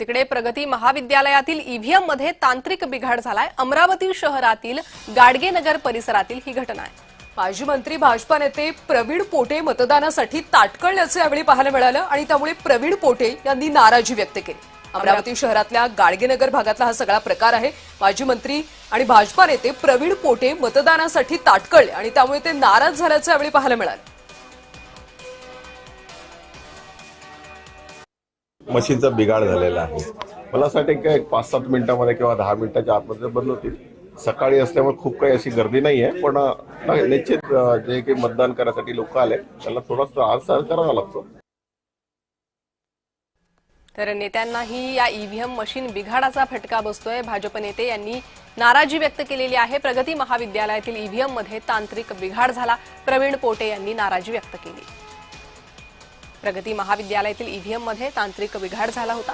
तिकडे प्रगती महाविद्यालयातील ईव्हीएम मध्ये तांत्रिक बिघाड झालाय। अमरावती शहरातील गाडगेनगर परिसरातील ही घटना आहे। माजी मंत्री भाजपा नेते प्रवीण पोटे मतदानासाठी ताटकळल्याचे यावेळी पाहायला मिळालं आणि त्यामुळे प्रवीण पोटे यांनी नाराजी व्यक्त केली। अमरावती शहरातल्या गाडगेनगर भागातला हा सगळा प्रकार आहे। माजी मंत्री आणि भाजपा नेते प्रवीण पोटे मतदानासाठी ताटकळले आणि त्यामुळे ते नाराज झाल्याचे यावेळी पाहायला मिळालं। मशीनचा बिघाड झालेला आहे। मला असं वाटतं की 5-7 मिनिटांमध्ये किंवा 10 मिनिटाच्या आतमध्ये बंद होतील। सकाळी असल्यामुळे खूप काही अशी गर्दी नाहीये, पण निश्चित जे काही मतदान करायसाठी लोक आले त्यांना थोडासा त्रास करावा लागतो। तर नेत्यांनाही या ईव्हीएम मशीन बिघाडाचा फटका बसतोय। भाजप नेते यांनी नाराजी व्यक्त केलेली आहे। प्रगती महाविद्यालयातील ईव्हीएम मध्ये तांत्रिक बिघाड झाला। प्रवीण पोटे यांनी नाराजी व्यक्त केली। प्रगती महाविद्यालयातील ईव्हीएम मध्ये तांत्रिक बिघाड झाला होता।